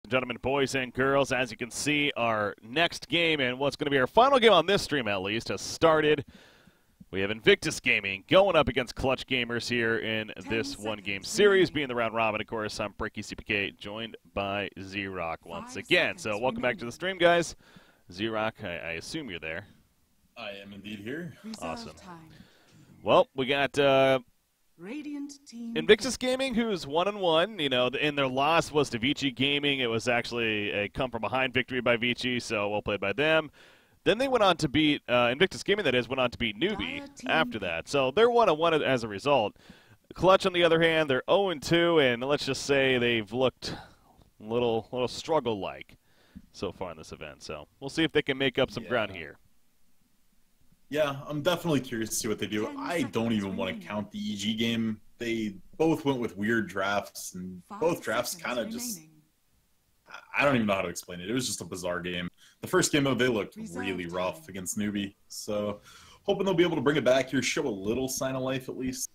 Gentlemen, boys and girls, as you can see, our next game and what's going to be our final game on this stream at least has started. We have Invictus Gaming going up against Clutch Gamers here in this one-game series, being the round robin. Of course, I'm Bricky CPK, joined by Z-Rock once again. So welcome back to the stream, guys. Z-Rock, I assume you're there. I am indeed here. Awesome. Well, we got Invictus Gaming, who's 1-1. You know, and their loss was to Vici Gaming. It was actually a come-from-behind victory by Vici, so well played by them. Then they went on to beat, Invictus Gaming, that is, went on to beat Newbie after that. So they're 1-1 as a result. Clutch, on the other hand, they're 0-2, and let's just say they've looked a little struggle-like so far in this event. So we'll see if they can make up some ground here. Yeah, I'm definitely curious to see what they do. I don't even want to count the EG game. They both went with weird drafts, and both drafts kind of just... I don't even know how to explain it. It was just a bizarre game. The first game, though, they looked really rough against Newbie. So hoping they'll be able to bring it back here, show a little sign of life at least.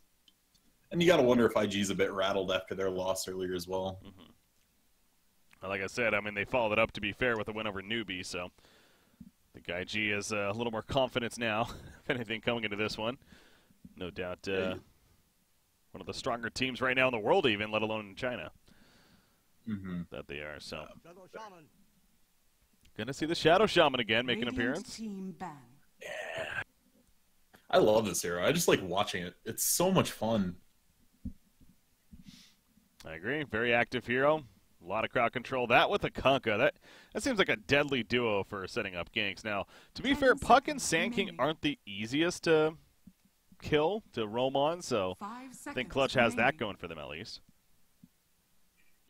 And you got to wonder if IG's a bit rattled after their loss earlier as well. Well, like I said, I mean, they followed it up, to be fair, with a win over Newbie, so I think IG has a little more confidence now, if anything, coming into this one. No doubt one of the stronger teams right now in the world, even, let alone in China. That they are, so. Gonna see the Shadow Shaman again make an appearance. Yeah. I love this hero. I just like watching it. It's so much fun. I agree. Very active hero. A lot of crowd control. That with a Kunkka. That seems like a deadly duo for setting up ganks. Now, to be fair, Puck and Sand King aren't the easiest to kill, to roam on, so I think Clutch has that going for them at least.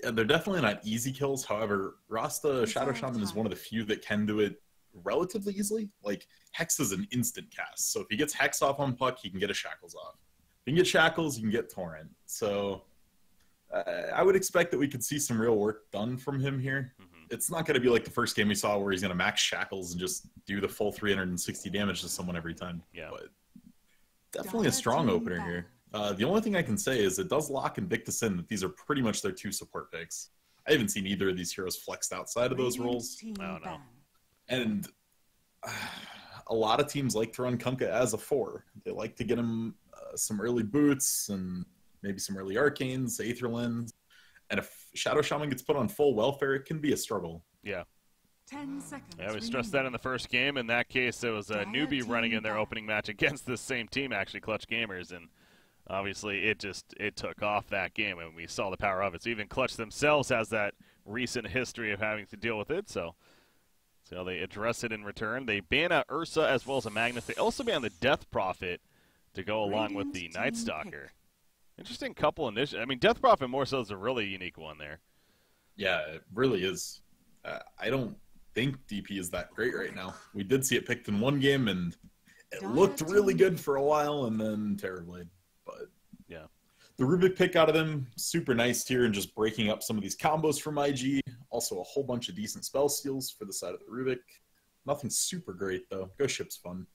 Yeah, they're definitely not easy kills. However, Rasta Shadow Shaman is one of the few that can do it relatively easily. Like, Hex is an instant cast. So if he gets Hex off on Puck, he can get a Shackles off. If he can get Shackles, you can get Torrent. So I would expect that we could see some real work done from him here. It's not going to be like the first game we saw where he's going to max Shackles and just do the full 360 damage to someone every time. Yeah. But definitely a strong opener here. The only thing I can say is it does lock Invictus in that these are pretty much their two support picks. I haven't seen either of these heroes flexed outside of those roles. I don't know. And a lot of teams like to run Kunkka as a 4. They like to get him some early boots and maybe some early arcanes, Aether Lens. And if Shadow Shaman gets put on full welfare, it can be a struggle. Yeah. 10 seconds. Yeah, we stressed that in the first game. In that case, it was a Newbie running in their opening match against the same team, actually, Clutch Gamers, and obviously it took off that game, and we saw the power of it. So even Clutch themselves has that recent history of having to deal with it, so they address it in return. They ban a Ursa as well as a Magnus. They also ban the Death Prophet to go along with the Night Stalker. Interesting couple initiatives. I mean, Death Prophet more so is a really unique one there. Yeah, it really is. I don't think DP is that great right now. We did see it picked in one game, and it looked really good for a while, and then Terrorblade. But yeah, the Rubik pick out of them, super nice here, and just breaking up some of these combos from IG. Also, a whole bunch of decent spell steals for the side of the Rubik. Nothing super great, though. Ghost Ship's fun.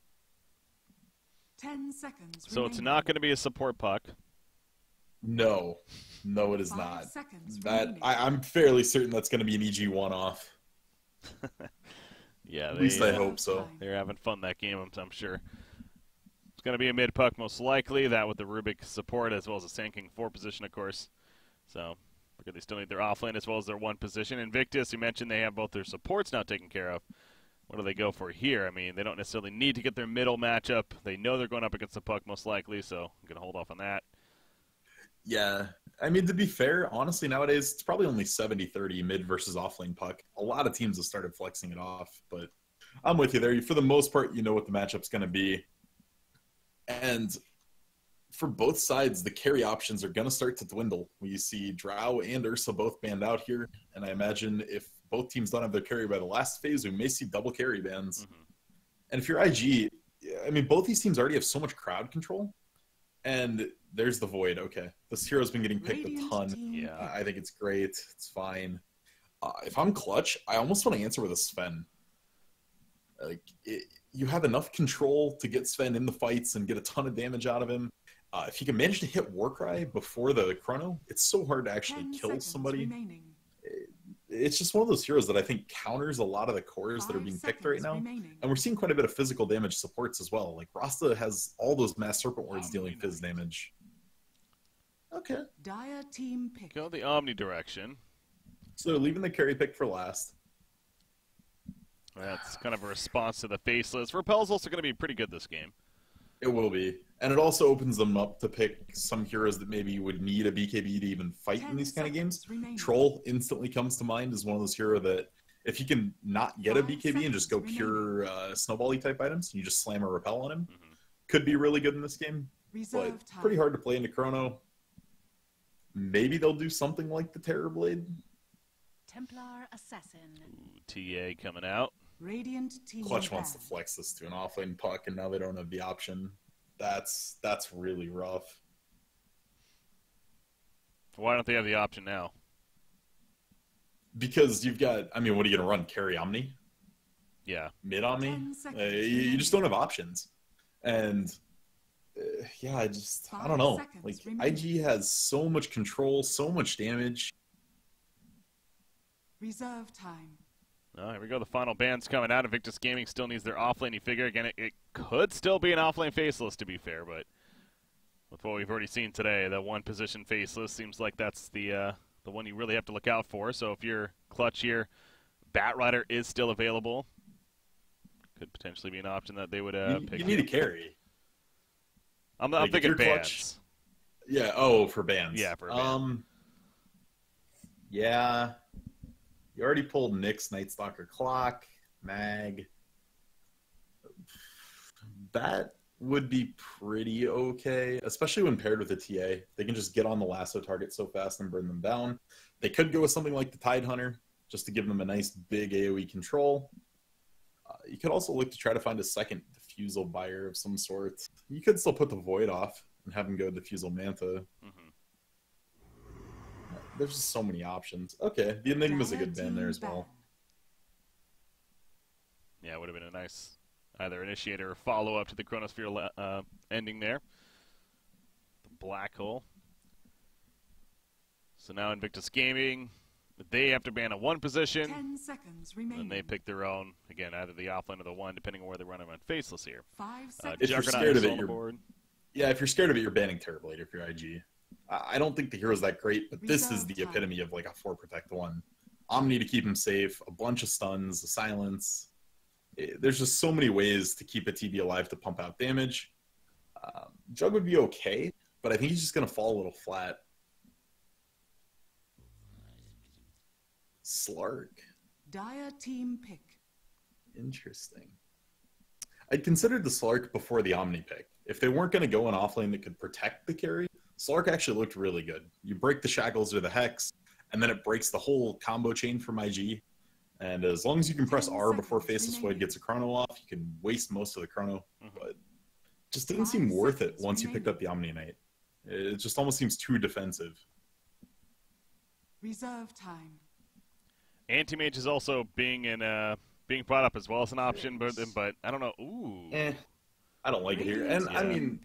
10 seconds. So it's not going to be a support Puck. No, it is not. I'm fairly certain that's going to be an EG one-off. Yeah, at least I hope so. They're having fun that game, I'm sure. It's going to be a mid Puck most likely. That with the Rubik support as well as a Sand King 4 position, of course. So they still need their offlane as well as their 1 position. Invictus, you mentioned they have both their supports now taken care of. What do they go for here? I mean, they don't necessarily need to get their middle matchup. They know they're going up against the Puck most likely, so I'm going to hold off on that. Yeah, I mean, to be fair, honestly, nowadays, it's probably only 70-30 mid versus offlane Puck. A lot of teams have started flexing it off, but I'm with you there. For the most part, you know what the matchup's going to be. And for both sides, the carry options are going to start to dwindle. We see Drow and Ursa both banned out here, and I imagine if both teams don't have their carry by the last phase, we may see double carry bans. And if you're IG, I mean, both these teams already have so much crowd control. And there's the Void. Okay, this hero's been getting picked a ton. Yeah, I think it's great. It's fine. If I'm Clutch, I almost want to answer with a Sven. Like, you have enough control to get Sven in the fights and get a ton of damage out of him. If you can manage to hit Warcry before the Chrono, it's so hard to actually kill somebody. it's just one of those heroes that I think counters a lot of the cores that are 5 being picked right seconds now. remaining. And we're seeing quite a bit of physical damage supports as well. Like Rasta has all those Mass Serpent Wards dealing phys damage. Okay. Dire team pick. Go the Omni direction. So they're leaving the carry pick for last. That's kind of a response to the Faceless. Repel's also going to be pretty good this game. It will be. And it also opens them up to pick some heroes that maybe would need a BKB to even fight in these kind of games. Troll instantly comes to mind as one of those heroes that if you can not get a BKB and just go pure snowbally type items, you just slam a repel on him, could be really good in this game. But pretty hard to play into Chrono. Maybe they'll do something like the Terrorblade. Templar Assassin. Ooh, TA coming out. Radiant team Clutch wants to ban. flex this to an offlane puck, and now they don't have the option. That's really rough. Why don't they have the option now? Because you've got, I mean, what are you going to run? Carry Omni? Yeah. Mid Omni? 10 seconds You just don't have options. And yeah, I don't know. 5 seconds Like, remaining. IG has so much control, so much damage. Reserve time. Oh, here we go. The final band's coming out. Invictus Gaming still needs their offlane figure. Again, it could still be an offlane Faceless, to be fair, but with what we've already seen today, the one position Faceless seems like that's the one you really have to look out for. So if you're Clutch here, Bat Rider is still available. Could potentially be an option that they would pick. You need a carry. I'm Like, if thinking you're bands. Clutch- Yeah, oh, for bands. Yeah, for a band. Yeah. You already pulled Nyx, Night Stalker Clock, Mag. That would be pretty okay, especially when paired with a TA. They can just get on the lasso target so fast and burn them down. They could go with something like the Tide Hunter, just to give them a nice big AoE control. You could also look to try to find a second Diffusal buyer of some sort. You could still put the Void off and have him go Diffusal Manta. There's just so many options. Okay, the Enigma's a good band there as well. Yeah, it would have been a nice either initiator or follow-up to the Chronosphere ending there. The Black Hole. So now Invictus Gaming, they have to ban a one position, 10 seconds remaining. and they pick their own, again, either the offlane or the one, depending on where they run them on Faceless here. 5 seconds. If you're Juggernaut scared is of it, on the you're board. Yeah, if you're scared of it, you're banning Terrorblade if you're IG. I don't think the hero's that great, but this is Resolve the time. epitome of like a 4 protect 1. Omni to keep him safe, a bunch of stuns, a silence. There's just so many ways to keep a TB alive to pump out damage. Jug would be okay, but I think he's just going to fall a little flat. Slark. Dire team pick. Interesting. I'd considered the Slark before the Omni pick. If they weren't going to go an offlane that could protect the carry, Slark actually looked really good. You break the shackles or the hex, and then it breaks the whole combo chain from IG. And as long as you can press 10 R before seconds Faceless Void remaining. gets a chrono off, you can waste most of the chrono. But it just didn't 5 seem worth it seconds once you picked up the Omni Knight. It just almost seems too defensive. Reserve time. Anti-Mage is also being brought up as well as an option, but I don't know. Ooh. I don't like it here. And I Yeah. mean,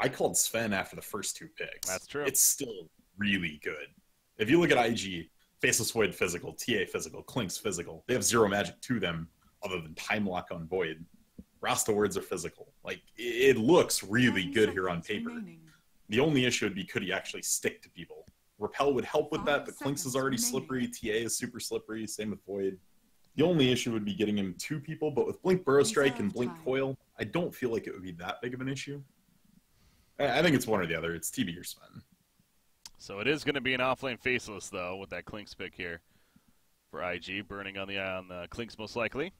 I called Sven after the first 2 picks. That's true. It's still really good. If you look at IG, Faceless Void physical, TA physical, Clink's physical. They have 0 magic to them other than Time Lock on Void. Rasta words are physical. Like, it looks really 10 good here on seconds paper. remaining. The only issue would be, could he actually stick to people? Repel would help with that, 5 but Clink's is seconds already remaining. slippery. TA is super slippery. Same with Void. The only issue would be getting him 2 people, but with Blink Burrow Strike and Reserve Blink time. Coil, I don't feel like it would be that big of an issue. I think it's one or the other. It's TB or Sven. So it is going to be an offlane Faceless, though, with that Clinks pick here for IG, burning on the Clinks most likely.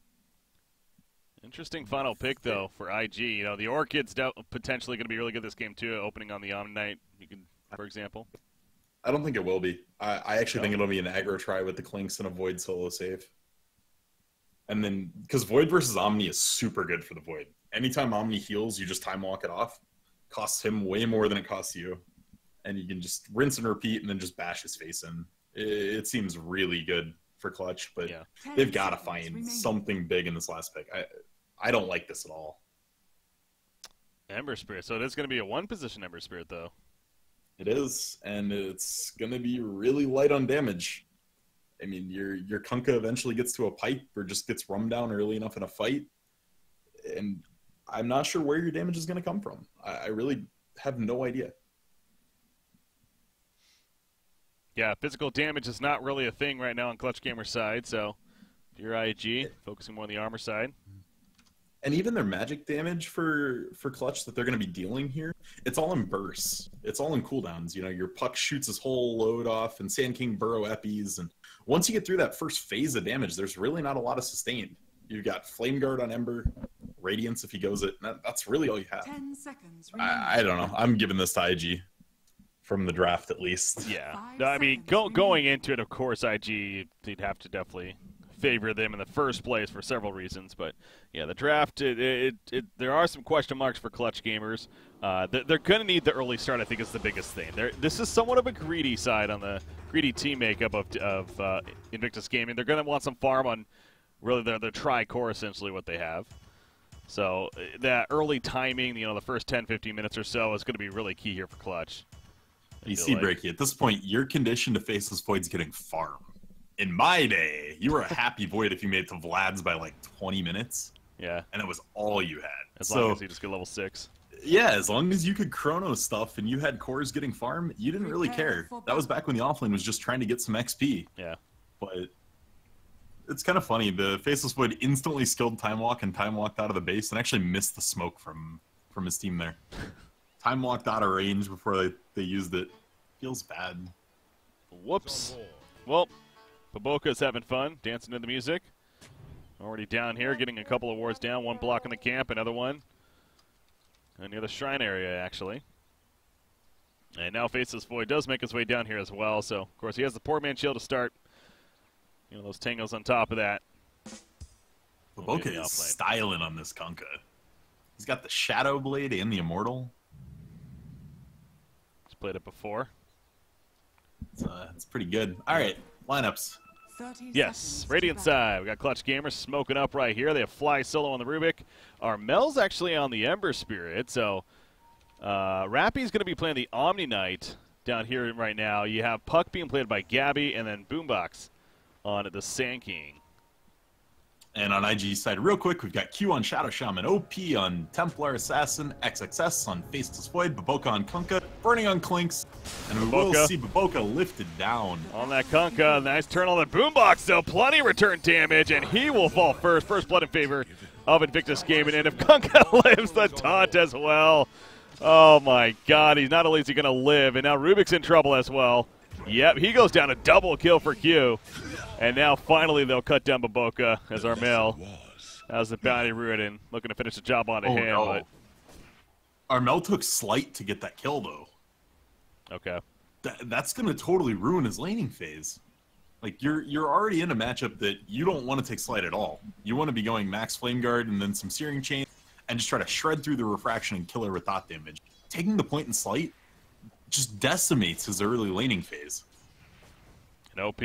Interesting final pick, though, for IG. You know, the Orchid's potentially going to be really good this game, too, opening on the Omni Knight, you can, for example. I don't think it will be. I actually think it'll be an aggro try with the Clinks and a Void solo save. And then, because Void versus Omni is super good for the Void. Anytime Omni heals, you just time walk it off. Costs him way more than it costs you. And you can just rinse and repeat and then just bash his face in. It seems really good for Clutch, but Yeah. 10 they've got to seconds find remaining. something big in this last pick. I don't like this at all. Ember Spirit. So it is going to be a one-position Ember Spirit, though. It is, and it's going to be really light on damage. I mean, your Kunkka eventually gets to a pipe or just gets run down early enough in a fight, and I'm not sure where your damage is going to come from. I really have no idea. Yeah, physical damage is not really a thing right now on Clutch Gamer's side, so if you're IG, focusing more on the armor side. And even their magic damage for Clutch that they're going to be dealing here, it's all in bursts. It's all in cooldowns. You know, your Puck shoots his whole load off, and Sand King burrow eppies, and once you get through that first phase of damage, there's really not a lot of sustained. You've got Flame Guard on Ember, Radiance if he goes it. That's really all you have. 10 seconds remaining. I don't know. I'm giving this to IG from the draft at least. Yeah. No, I mean, going into it, of course, IG, they'd have to definitely favor them in the first place for several reasons. But, yeah, the draft, there are some question marks for Clutch Gamers. They're going to need the early start, I think, is the biggest thing. This is somewhat of a greedy side on the greedy team makeup of Invictus Gaming. They're going to want some farm on really their tri-core, essentially, what they have. So that early timing, the first 10, 15 minutes or so is going to be really key here for Clutch. You see, Breaky, at this point, you're conditioned to Faceless Voids getting farm. In my day, you were a happy Void if you made it to Vlad's by like 20 minutes. Yeah. And it was all you had. As long as you just get level 6. Yeah, as long as you could chrono stuff and you had cores getting farm, you didn't really care. That was back when the offlane was just trying to get some XP. Yeah. But it's kind of funny. The Faceless Void instantly skilled Time Walk and Time Walked out of the base and actually missed the smoke from his team there. Time Walked out of range before they used it. Feels bad. Whoops. Well, Baboka's having fun, dancing to the music. Already down here, getting a couple of wards down. One block in the camp, another one near the shrine area, actually. And now Faceless Void does make his way down here as well. So, of course, he has the poor man shield to start. Those tangos on top of that. Baboka is styling on this Kunkka. He's got the Shadow Blade and the Immortal. He's played it before. It's pretty good. All right, lineups. Yes, Radiant side. We got Clutch Gamers smoking up right here. They have Fly Solo on the Rubik. Armel's actually on the Ember Spirit. So Rappy's going to be playing the Omni Knight down here right now. You have Puck being played by Gabby, and then Boombox on the Sand King. And on IG side, real quick, we've got Q on Shadow Shaman, OP on Templar Assassin, XXS on Faceless Void, Baboka on Kunkka, Burning on Clinks, and we will see Baboka lifted down. On that Kunkka, nice turn on the Boombox, though. Plenty of return damage, and he will fall first. First blood in favor of Invictus Gaming, and if Kunkka lives the taunt as well, oh my god, he's not only is he going to live, and now Rubik's in trouble as well. Yep, he goes down a double kill for Q. And now finally they'll cut down Baboka as Armel has the bounty ruined, looking to finish the job onto him. No. But Armel took Slight to get that kill, though. Okay. That's going to totally ruin his laning phase. Like, you're already in a matchup that you don't want to take Slight at all. You want to be going max Flame Guard and then some Searing Chain and just try to shred through the Refraction and kill her with thought damage. Taking the point in Slight just decimates his early laning phase. And OP,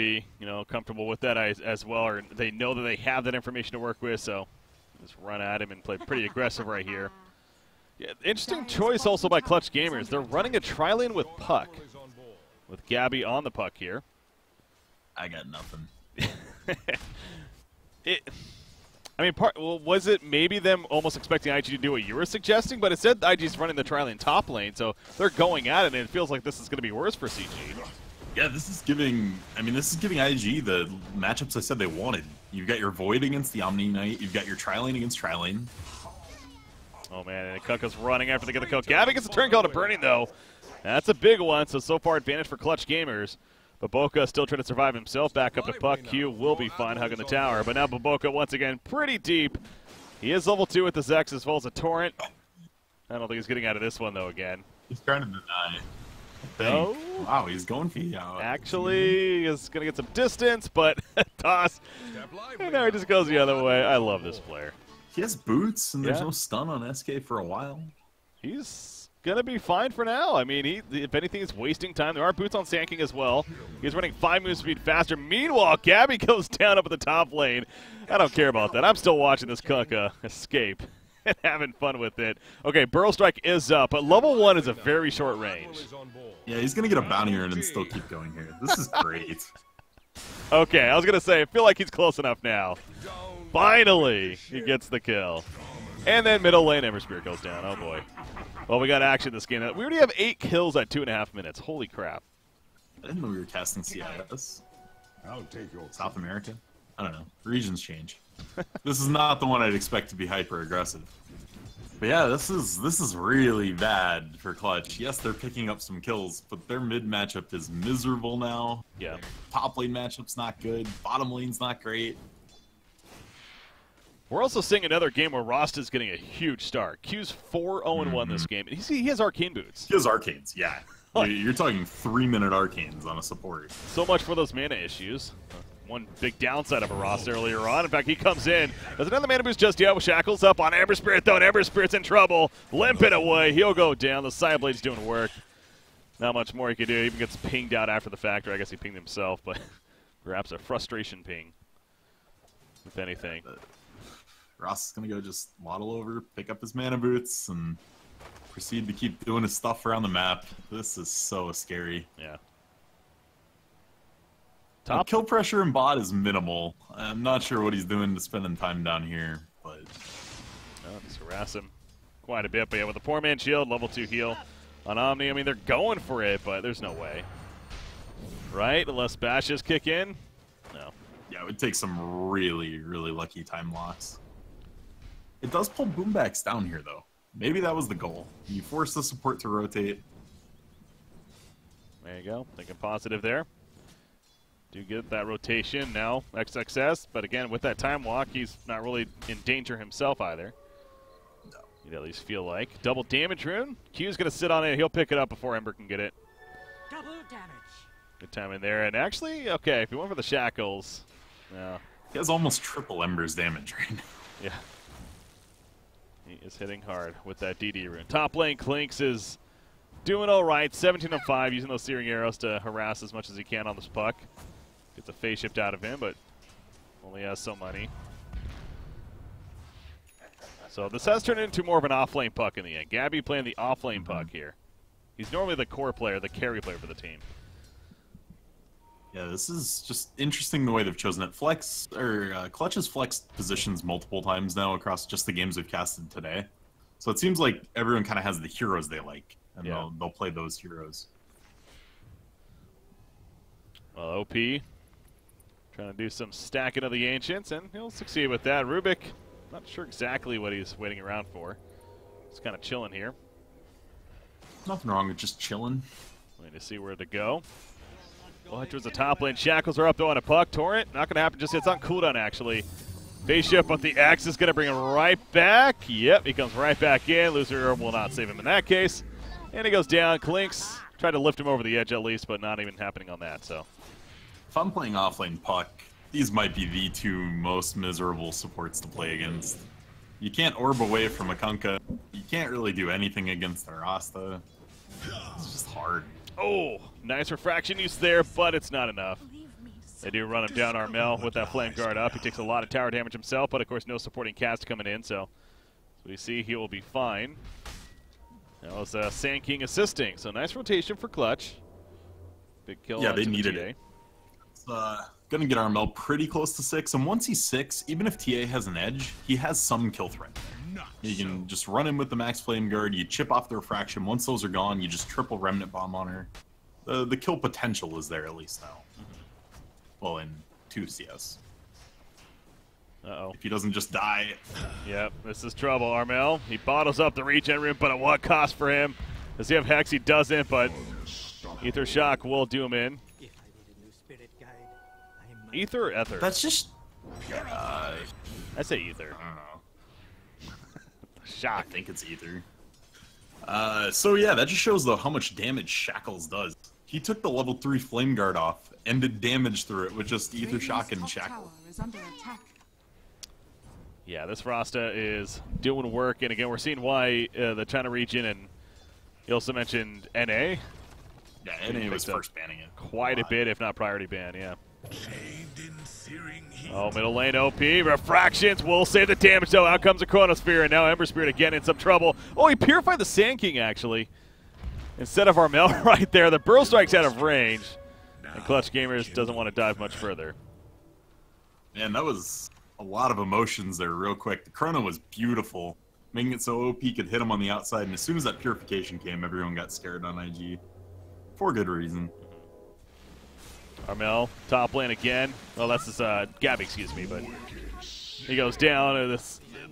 comfortable with that as well, or they know that they have that information to work with, so just run at him and play pretty aggressive right here. Yeah, interesting choice also by Clutch Gamers. They're running a tri-lane with Puck, with Gabby on the Puck here. I got nothing. Was it maybe them almost expecting IG to do what you were suggesting? But it said IG's running the tri-lane top lane, so they're going at it, and it feels like this is going to be worse for CG. Yeah, this is giving IG the matchups I said they wanted. You've got your Void against the Omni Knight, you've got your tri-lane against tri-lane. Oh man, and Kunkka's running after they get the kill. Gabby gets a turn call to Burning though. That's a big one, so far advantage for Clutch Gamers. Baboka still trying to survive himself. Back up to Puck. Q will be fine hugging the tower. But now Baboka once again pretty deep. He is level 2 with the Zex as well as a Torrent. I don't think he's getting out of this one though again. He's trying to deny. Oh. Wow, he's going for you. Actually, he's going to get some distance, but toss. And now he just goes the other way. I love this player. He has boots, and there's no stun on SK for a while. He's going to be fine for now. I mean, if anything, he's wasting time. There are boots on Sand King as well. He's running 5 move speed faster. Meanwhile, Gabby goes down up at the top lane. I don't care about that. I'm still watching this Kunkka escape and having fun with it. Okay, Burrow Strike is up, but level 1 is a very short range. Yeah, he's going to get a bounty earn and still keep going here. This is great. Okay, I was going to say, I feel like he's close enough now. Finally, he gets the kill. And then middle lane, Emberspear goes down. Oh, boy. Well, we got action this game. We already have 8 kills at 2.5 minutes. Holy crap. I didn't know we were casting CIS. I'll take your South America? I don't know. Regions change. This is not the one I'd expect to be hyper aggressive. But yeah, this is really bad for Clutch. Yes, they're picking up some kills, but their mid matchup is miserable now. Yeah. Their top lane matchup's not good. Bottom lane's not great. We're also seeing another game where Rasta's getting a huge start. Q's 4-0-1 this game. He has arcane boots. He has arcanes, yeah. You're talking 3-minute arcanes on a support. So much for those mana issues. One big downside of a Rasta earlier on. In fact, he comes in. Does another mana boost just yet with Shackles up on Ember Spirit, though, and Ember Spirit's in trouble. Limping away. He'll go down. The Sideblade's doing work. Not much more he can do. He even gets pinged out after the fact, or I guess he pinged himself, but perhaps a frustration ping, if anything. Ross is going to go just waddle over, pick up his mana boots, and proceed to keep doing his stuff around the map. This is so scary. Yeah. Top kill pressure in bot is minimal. I'm not sure what he's doing to spending time down here, but Just harass him quite a bit. But yeah, with the 4-man shield, level 2 heal on Omni, I mean, they're going for it, but there's no way. Right? Unless bashes kick in? No. Yeah, it would take some really, really lucky time locks. It does pull boombacks down here, though. Maybe that was the goal. You force the support to rotate. There you go. Thinking positive there. Do get that rotation now, XXS, but again, with that time walk, he's not really in danger himself either. No. You'd at least feel like. Double damage rune. Q's going to sit on it. He'll pick it up before Ember can get it. Double damage. Good time in there. And actually, okay, if you went for the Shackles, no. He has almost triple Ember's damage right now. Yeah. He is hitting hard with that DD rune. Top lane, Clinks is doing all right. 17-5, using those searing arrows to harass as much as he can on this puck. Gets a phase shift out of him, but only has so many. So this has turned into more of an off-lane puck in the end. Gabby playing the off-lane puck here. He's normally the core player, the carry player for the team. Yeah, this is just interesting the way they've chosen it. Clutch has flexed positions multiple times now across just the games we've casted today. So it seems like everyone kind of has the heroes they like, and they'll play those heroes. Well, OP trying to do some stacking of the Ancients, and he'll succeed with that. Rubik, not sure exactly what he's waiting around for. He's kind of chilling here. Nothing wrong with just chilling. Waiting to see where to go. Well, towards the top lane. Shackles are up, though, on a puck. Torrent, not going to happen just yet. It's on cooldown, actually. Base shift, but the X is going to bring him right back. Yep, he comes right back in. Loser will not save him in that case. And he goes down. Clinks tried to lift him over the edge at least, but not even happening on that, so. If I'm playing offlane puck, these might be the 2 most miserable supports to play against. You can't orb away from a Kunkka. You can't really do anything against a Rasta. It's just hard. Oh, nice refraction use there, but it's not enough. They do run him down, Armel, with that flame guard up. He takes a lot of tower damage himself, but of course no supporting cast coming in, so we see he will be fine. That was Sand King assisting, so nice rotation for Clutch. Big kill. Yeah, they needed it. It's going to get Armel pretty close to 6, and once he's 6, even if TA has an edge, he has some kill threat. You can just run in with the max flame guard, you chip off the refraction. Once those are gone, you just triple remnant bomb on her. The kill potential is there at least now. Well, in 2 CS. Uh-oh. If he doesn't just die. Yep, this is trouble, Armel. He bottles up the regen room, but at what cost for him? Does he have Hex? He doesn't, but Ether Shock will do him in. Ether or Ether? That's just... I say Ether. I don't know. Shock. I think it's Ether. So yeah, that just shows though how much damage Shackles does. He took the level 3 Flame Guard off and did damage through it with just Ether Shock and Shackle. Yeah, this Rasta is doing work, and again, we're seeing why the China region, and you also mentioned NA. Yeah, NA was first banning it. Quite a bit, if not priority ban, yeah. Oh, middle lane OP. Refractions will save the damage, though. Out comes a Chronosphere, and now Ember Spirit again in some trouble. Oh, he purified the Sand King, actually. Instead of Armel right there. The Burrow Strike's out of range. And Clutch Gamers doesn't want to dive much further. Man, that was a lot of emotions there real quick. The Chrono was beautiful, making it so OP could hit him on the outside, and as soon as that Purification came, everyone got scared on IG. For good reason. Armel, top lane again. Well, that's his, Gabby, excuse me, but he goes down. And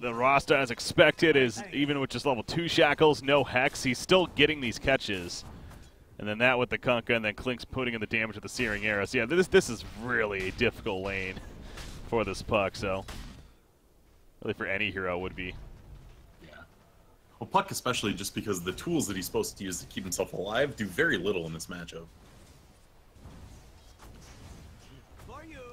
the Rasta, as expected, is even with just level 2 shackles, no hex, he's still getting these catches. And then that with the Kunkka, and then Klink's putting in the damage with the Searing Arrows. Yeah, this is really a difficult lane for this Puck, so really for any hero would be. Yeah. Well, Puck especially, just because the tools that he's supposed to use to keep himself alive do very little in this matchup.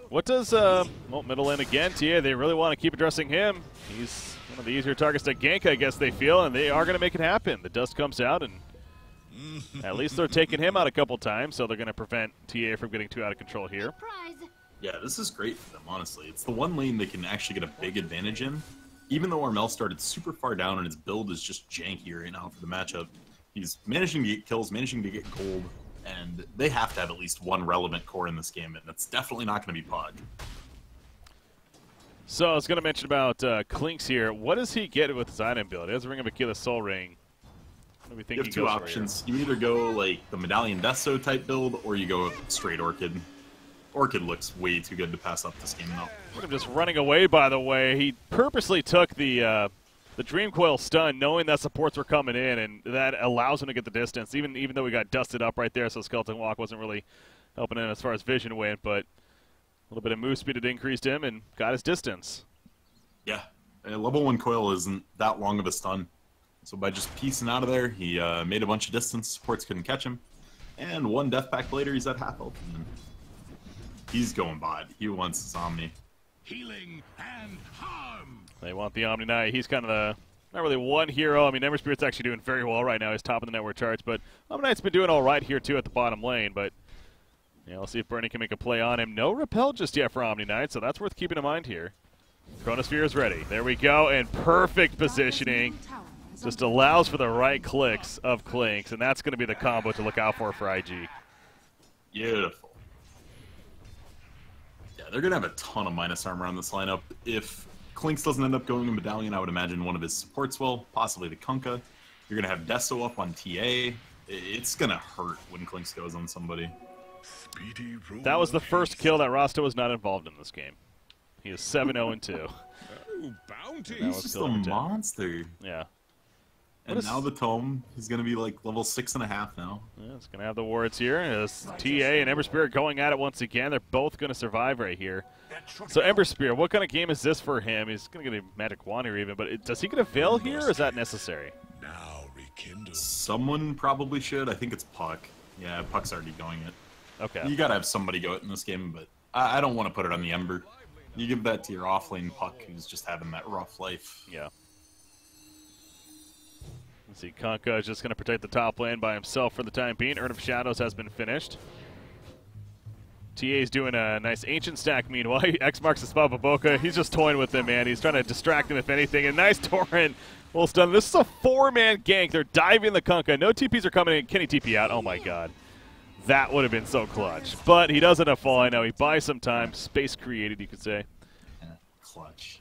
What does, well, middle lane again, TA, they really want to keep addressing him. He's one of the easier targets to gank, I guess they feel, and they are going to make it happen. The dust comes out, and at least they're taking him out a couple times, so they're going to prevent TA from getting too out of control here. Surprise. Yeah, this is great for them, honestly. It's the one lane they can actually get a big advantage in. Even though Armel started super far down and his build is just janky right now for the matchup, he's managing to get kills, managing to get gold, and they have to have at least one relevant core in this game, and that's definitely not going to be Pog. So I was going to mention about Klinks here. What does he get with his item build? He has a Ring of Achilles Soul Ring. What do we think You he have two goes for options. You either go like the Medallion Desto type build, or you go straight Orchid. Orchid looks way too good to pass up this game, though. Look at him just running away, by the way. He purposely took the Dream Coil stun, knowing that supports were coming in, and that allows him to get the distance, even though we got dusted up right there, so Skeleton Walk wasn't really helping him as far as vision went, but a little bit of move speed had increased him and got his distance. Yeah, level 1 Coil isn't that long of a stun, so by just piecing out of there, he made a bunch of distance, supports couldn't catch him, and one Death Pact later, he's at half health. He's going bot. He wants his Omni. Healing and harm. They want the Omni Knight. He's kind of the, not really one hero. I mean, Ember Spirit's actually doing very well right now. He's top of the network charts, but Omni Knight's been doing all right here, too, at the bottom lane, but yeah, let's see if Bernie can make a play on him. No repel just yet for Omni Knight, so that's worth keeping in mind here. Chronosphere is ready. There we go, and perfect positioning. Just allows for the right clicks of Klinks, and that's going to be the combo to look out for IG. Beautiful. Yeah, they're going to have a ton of minus armor on this lineup. If Klinks doesn't end up going to Medallion, I would imagine one of his supports will, possibly the Kunkka. You're going to have Deso up on TA. It's going to hurt when Klinks goes on somebody. That was the first kill that Rasta was not involved in this game. He is 7-0-2. Oh, bounty. He's just a monster. Yeah. And now the Tome is going to be like level 6.5 now. Yeah, it's going to have the wards here. As TA and Ember Spirit going at it once again. They're both going to survive right here. So Ember Spirit, what kind of game is this for him? He's going to get a Magic Wand here even, but does he get a Veil here, or is that necessary? Now rekindle. Someone probably should. I think it's Puck. Yeah, Puck's already going it. Okay. You got to have somebody go it in this game, but I don't want to put it on the Ember. You give that to your offlane Puck, who's just having that rough life. Yeah. Let's see, Kunkka is just going to protect the top lane by himself for the time being. Urn of Shadows has been finished. TA's doing a nice Ancient stack meanwhile. X marks the spot, Baboka. He's just toying with him, man. He's trying to distract him, if anything. And nice Torrent. Well done. This is a 4-man gank. They're diving the Kunkka. No TPs are coming in. Can he TP out? Oh, my God. That would have been so clutch. But he doesn't have fall. I know. He buys some time. Space created, you could say. Yeah, clutch.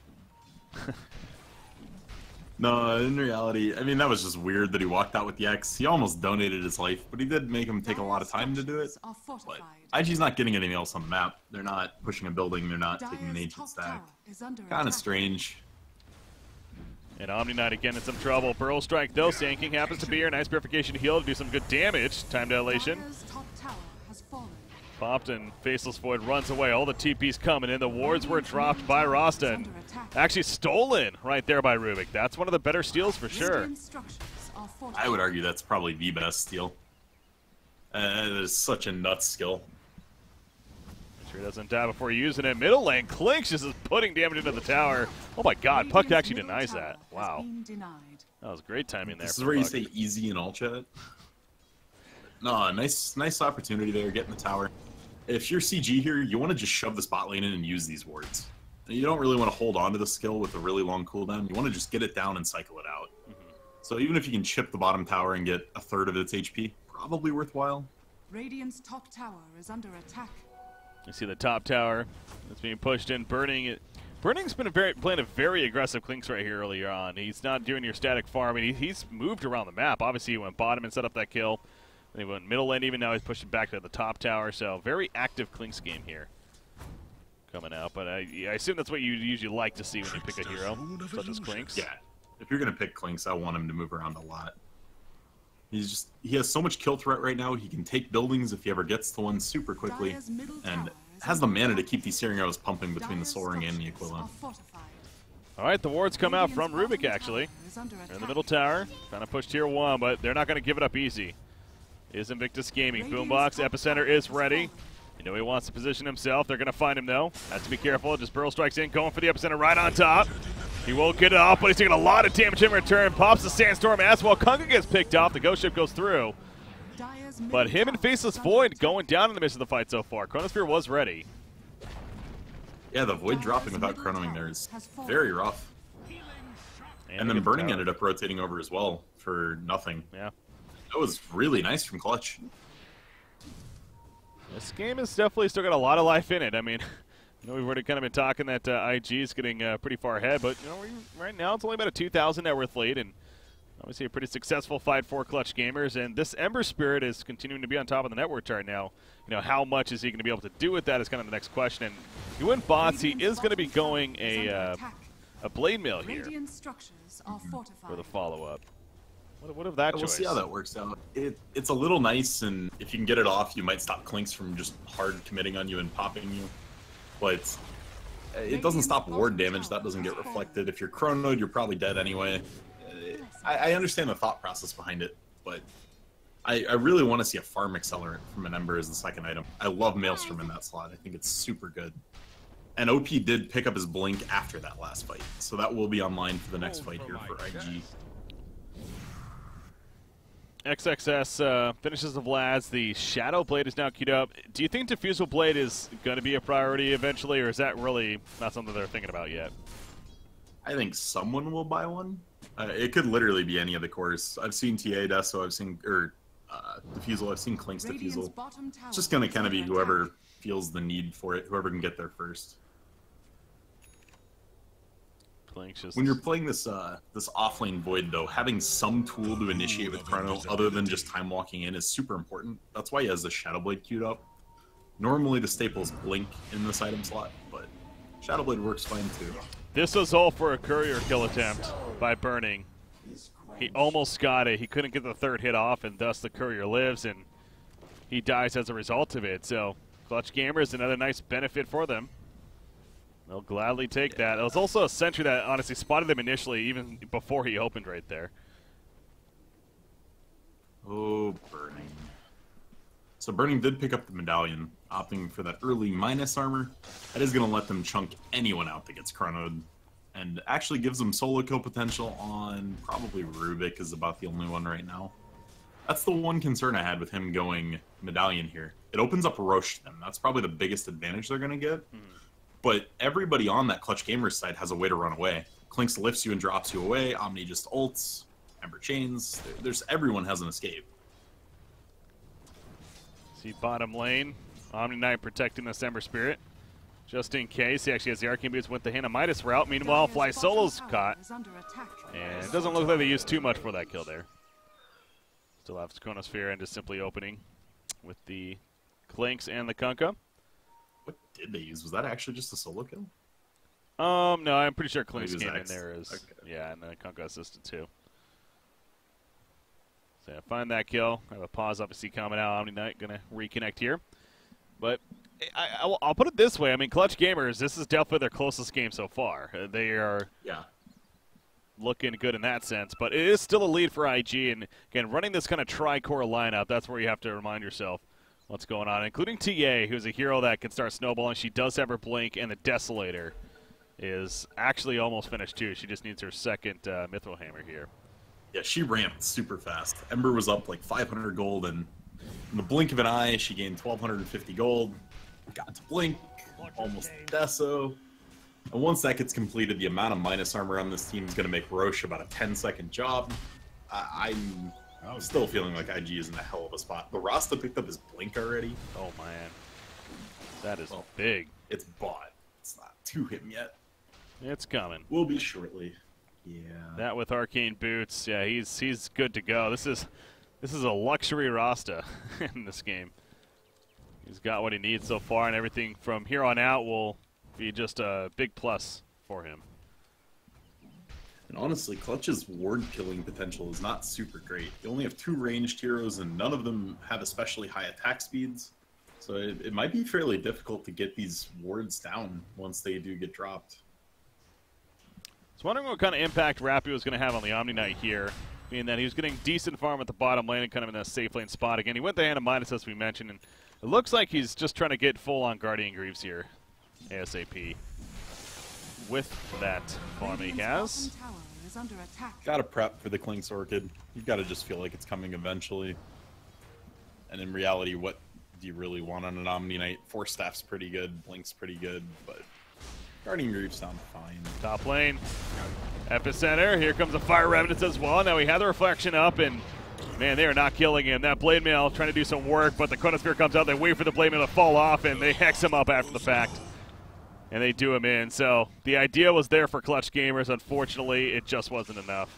No, in reality, I mean, that was just weird that he walked out with the X. He almost donated his life, but he did make him take a lot of time to do it. But IG's not getting anything else on the map. They're not pushing a building. They're not taking an Ancient stack. Kind of strange. And Omni Knight again in some trouble. Burrow Strike, though. Sand King happens to be here. Nice Purification heal to do some good damage. Time dilation. Popped and Faceless Void runs away. All the TP's coming in. The wards were dropped by Rasta and actually stolen right there by Rubik. That's one of the better steals for sure. I would argue that's probably the best steal. It is such a nuts skill. Make sure he doesn't die before using it. Middle lane, Klinks just is putting damage into the tower. Oh my God, Puck actually denies that. Wow. That was great timing there. This is where you say easy in all chat. No, nice opportunity there, getting the tower. If you're CG here, you want to just shove this bot lane in and use these wards. You don't really want to hold on to the skill with a really long cooldown. You want to just get it down and cycle it out. So even if you can chip the bottom tower and get a third of its HP, probably worthwhile. Radiant's top tower is under attack. You see the top tower that's being pushed in. Burning's been playing a very aggressive Clinks right here earlier on. He's not doing your static farming. He's moved around the map. Obviously, he went bottom and set up that kill. Then he went middle lane. Even now, he's pushing back to the top tower. So very active Clinks game here coming out. But I assume that's what you usually like to see when you pick a hero, such as Clinks. Yeah, if you're gonna pick Clinks, I want him to move around a lot. He has so much kill threat right now. He can take buildings if he ever gets to one super quickly, Dire's middle and tower is has the under mana to attack. keep these searing arrows pumping between the Dire's Soul Ring and the structures Equivalent. are fortified. All right, the wards come out Radiant's from Rubik, bottom actually. tower is under They're in the attack. middle tower, trying to push tier 1, but they're not going to give it up easy. Is Invictus Gaming. Radiant's Boombox, top Epicenter tower is is ready. falling. You know he wants to position himself. They're going to find him, though. Has to be careful. Just Burrow strikes in, going for the Epicenter right on top. He won't get it off, but he's taking a lot of damage in return. Pops the Sandstorm as well. Kunga gets picked off. The Ghost Ship goes through. Dire's But middle him and tower Faceless is under Void attack. going down in the midst of the fight so far. Chronosphere was ready. Yeah, the Void dropping without chronoing there is very rough. And they then get the Burning tower. ended up rotating over as well for nothing. Yeah. That was really nice from Clutch. This game has definitely still got a lot of life in it. I mean, you know, we've already kind of been talking that IG is getting pretty far ahead, but you know, right now it's only about a 2,000 net worth lead, and obviously a pretty successful fight for Clutch Gamers. And this Ember Spirit is continuing to be on top of the network chart now. You know, how much is he going to be able to do with that is kind of the next question. And he went bots. He Radiant's is going to be bottom tower going is under a attack. blade mill here Radiant structures are fortified. for the follow up. What of that We'll choice? see how that works out. It's a little nice, and if you can get it off, you might stop Clinks from just hard committing on you and popping you. But it doesn't stop ward damage. That doesn't get reflected. If you're chronoed, you're probably dead anyway. I understand the thought process behind it, but I really want to see a farm accelerant from an Ember as the second item. I love Maelstrom in that slot. I think it's super good. And OP did pick up his Blink after that last fight, so that will be online for the next fight here for IG. XXS finishes the Vlads. The Shadow Blade is now queued up. Do you think Diffusal Blade is going to be a priority eventually, or is that really not something they're thinking about yet? I think someone will buy one. It could literally be any of the cores. I've seen TA Deso, I've seen Diffusal, I've seen Clink's Radiant's Diffusal. bottom tower It's just gonna is kind of be under whoever attack. feels the need for it, whoever can get there first. When you're playing this this offlane Void, though, having some tool to initiate with Chrono other than just time walking in is super important. That's why he has the Shadow Blade queued up. Normally the staples Blink in this item slot, but Shadow Blade works fine too. This was all for a courier kill attempt by Burning. He almost got it. He couldn't get the third hit off, and thus the courier lives, and he dies as a result of it. So Clutch Gamers, another nice benefit for them. They'll gladly take that. It was also a sentry that honestly spotted them initially, even before he opened right there. Oh, Burning. So Burning did pick up the medallion, opting for that early minus armor. That is going to let them chunk anyone out that gets chronoed, and actually gives them solo kill potential on probably Rubik is about the only one right now. That's the one concern I had with him going medallion here. It opens up Roche to them. That's probably the biggest advantage they're going to get. But everybody on that Clutch Gamers side has a way to run away. Clinks lifts you and drops you away. Omni just ults. Ember chains. Everyone has an escape. See bottom lane. Omni Knight protecting the Ember Spirit. Just in case. He actually has the Arcane Boots with the Hannah Midas route. Meanwhile, Dire's Fly bottom Solo's tower caught. is under attack. And it doesn't look like they used too much for that kill there. Still have Chronosphere and just simply opening with the Clinks and the Kunkka. What did they use? Was that actually just a solo kill? No, I'm pretty sure Clinks Maybe it came was in X. there as Okay. yeah, and then Kunkka assisted too. So yeah, find that kill. I have a pause obviously coming out. Omni Knight gonna reconnect here, but I'll put it this way. I mean, Clutch Gamers, this is definitely their closest game so far. They are looking good in that sense, but it is still a lead for IG. And again, running this kind of tri-core lineup, that's where you have to remind yourself what's going on, including TA, who's a hero that can start snowballing. She does have her Blink, and the Desolator is actually almost finished too. She just needs her second Mithril Hammer here. Yeah, she ramped super fast. Ember was up like 500 gold, and in the blink of an eye, she gained 1,250 gold. Got to Blink, almost Deso. And once that gets completed, the amount of minus armor on this team is going to make Roche about a 10-second job. I'm I'm still feeling like IG is in a hell of a spot. The Rasta picked up his blink already. Oh, man. That is big. It's bought. It's not to him yet. It's coming. Will be shortly. Yeah. That with arcane boots, yeah, he's good to go. This is a luxury Rasta in this game. He's got what he needs so far, and everything from here on out will be just a big plus for him. And honestly, Clutch's ward killing potential is not super great. They only have 2 ranged heroes, and none of them have especially high attack speeds. So it might be fairly difficult to get these wards down once they do get dropped. I was wondering what kind of impact Rappy was going to have on the Omni Knight here, being that he was getting decent farm at the bottom lane and kind of in a safe lane spot again. He went the Hand of Midas, as we mentioned, and it looks like he's just trying to get full-on Guardian Greaves here, ASAP. With that farm he has. Bottom tower is under attack. Gotta prep for the Klink's Orchid. You've got to just feel like it's coming eventually. And in reality, what do you really want on an Omni Knight? Force Staff's pretty good, Blink's pretty good, but Guardian Greaves sound fine. Top lane, Epicenter. Here comes the Fire Remnants as well. Now he had the Reflection up, and man, they are not killing him. That Blade Mail trying to do some work, but the Chronosphere comes out. They wait for the Blade Mail to fall off, and they hex him up after the fact. And they do him in. So the idea was there for Clutch Gamers. Unfortunately, it just wasn't enough.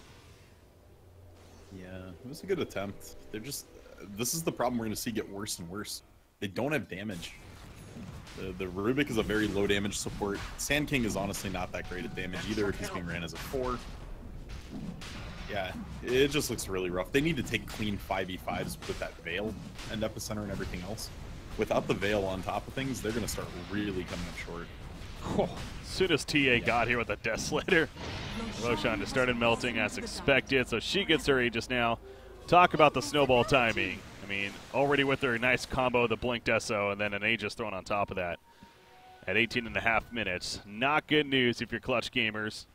Yeah, it was a good attempt. They're just... This is the problem we're going to see get worse and worse. They don't have damage. The Rubik is a very low damage support. Sand King is honestly not that great at damage either if he's being ran as a 4. Yeah, it just looks really rough. They need to take clean 5v5s with that Veil and Epicenter and everything else. Without the Veil on top of things, they're going to start really coming up short. As soon as TA got here with the Death Slayer, Roshan just started melting as expected, so she gets her Aegis now. Talk about the snowball timing. I mean, already with their nice combo, the Blink Deso, and then an Aegis thrown on top of that at 18.5 minutes. Not good news if you're Clutch Gamers.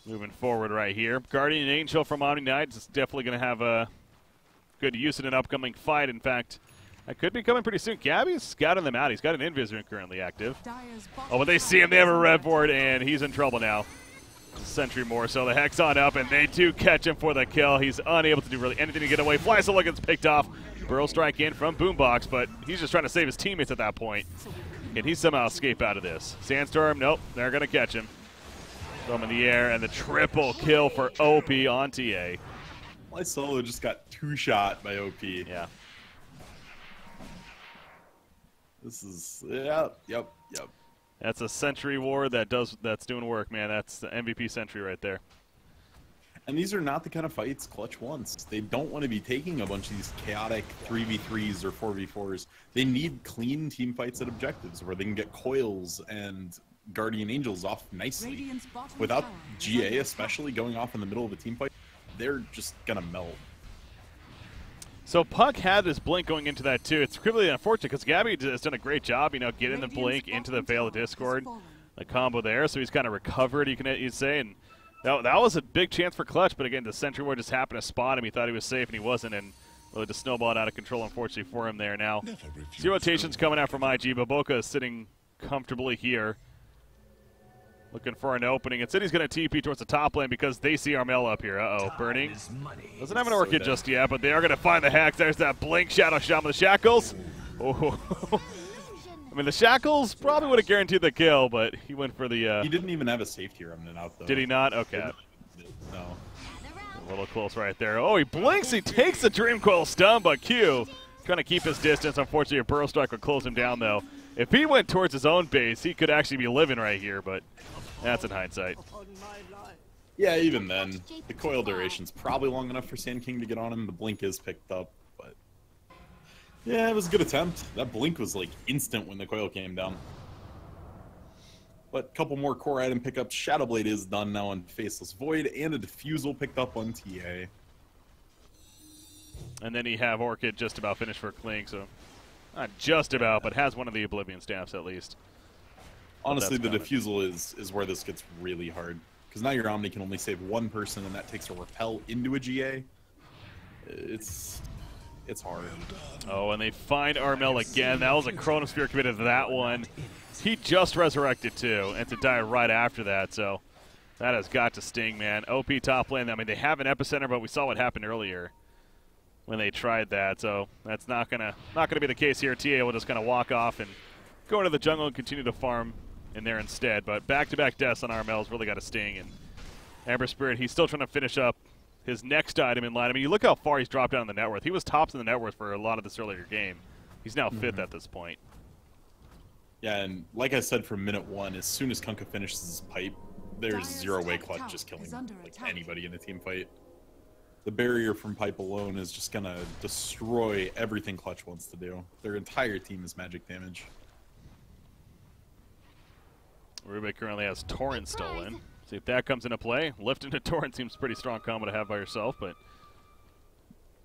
Moving forward right here. Guardian Angel from Omni Knight is definitely going to have a good use in an upcoming fight. In fact, that could be coming pretty soon. Gabby's scouting them out. He's got an Invis ring currently active. Oh, but they see him. They have a red board, and he's in trouble now. Sentry more, so the Hex on up, and they do catch him for the kill. He's unable to do really anything to get away. Flysola gets picked off. Burrow strike in from Boombox, but he's just trying to save his teammates at that point. Can he somehow escape out of this? Sandstorm, nope, they're going to catch him. Throw him in the air, and the triple kill for OP on TA. Flysola just got 2-shot by OP. Yeah. This is, yep. That's a Sentry ward that's doing work, man. That's the MVP Sentry right there. And these are not the kind of fights Clutch wants. They don't want to be taking a bunch of these chaotic 3v3s or 4v4s. They need clean team fights at objectives where they can get coils and Guardian Angels off nicely. Without GA especially going off in the middle of a team fight, they're just going to melt. So Puck had his blink going into that too. It's really unfortunate because Gabby has done a great job, getting the blink into the Veil of Discord, the combo there. So he's kind of recovered, you'd say, and that was a big chance for Clutch. But again, the Sentry Ward just happened to spot him. He thought he was safe, and he wasn't, and really just snowballed out of control, unfortunately, for him there. Now, 0 rotations coming out from IG. Baboka is sitting comfortably here, looking for an opening. And City's going to TP towards the top lane because they see Armel up here. Uh-oh, Burning. Doesn't have an Orchid just yet, but they are going to find the Hex. There's that Blink Shadow Shot with the Shackles. Oh. I mean, the Shackles probably would have guaranteed the kill, but he went for the... He didn't even have a safety remnant out, though. Did he not? Okay. No. A little close right there. Oh, he blinks. He takes the Dream Coil stun, but Q trying to keep his distance. Unfortunately, a Burrow Strike would close him down, though. If he went towards his own base, he could actually be living right here, but that's in hindsight. Yeah, even then, the coil duration's probably long enough for Sand King to get on him. The blink is picked up, but yeah, it was a good attempt. That blink was like instant when the coil came down. But a couple more core item pickups. Shadowblade is done now on Faceless Void, and a Diffusal picked up on TA. And then you have Orchid just about finished for Kling, so not just about, but has one of the Oblivion Staffs at least. Honestly, the Diffusal is where this gets really hard. Because now your Omni can only save one person, and that takes a Repel into a GA. It's hard. Oh, and they find Armel again. That was a Chronosphere committed to that one. He just resurrected too, and to die right after that, so That has got to sting, man. OP top lane. I mean, they have an epicenter, but we saw what happened earlier when they tried that. So that's not gonna be the case here. TA will just kind of walk off and go into the jungle and continue to farm in there instead. But back-to-back deaths on RML's really got to sting. And Amber Spirit, he's still trying to finish up his next item in line. I mean, you look how far he's dropped down in the net worth. He was tops in the net worth for a lot of this earlier game. He's now fifth at this point. Yeah, and like I said from minute 1, as soon as Kunkka finishes his pipe, there's zero way Clutch just killing like anybody in a team fight. The barrier from pipe alone is just gonna destroy everything Clutch wants to do. Their entire team is magic damage. Rubik currently has Torrent stolen. See if that comes into play. Lift into Torrent seems pretty strong combo to have by yourself, but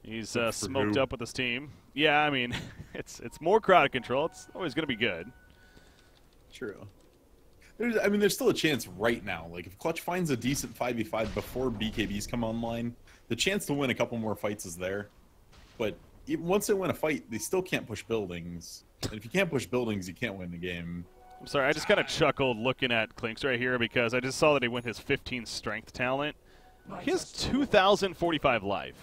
he's smoked up with his team. Yeah, I mean, it's more crowd control. It's always gonna be good. True. There's still a chance right now. Like, if Clutch finds a decent 5v5 before BKBs come online, the chance to win a couple more fights is there. But even once they win a fight, they still can't push buildings. And if you can't push buildings, you can't win the game. I'm sorry, I just kind of chuckled looking at Clinks right here because I just saw that he went his 15 strength talent. He has 2,045 life.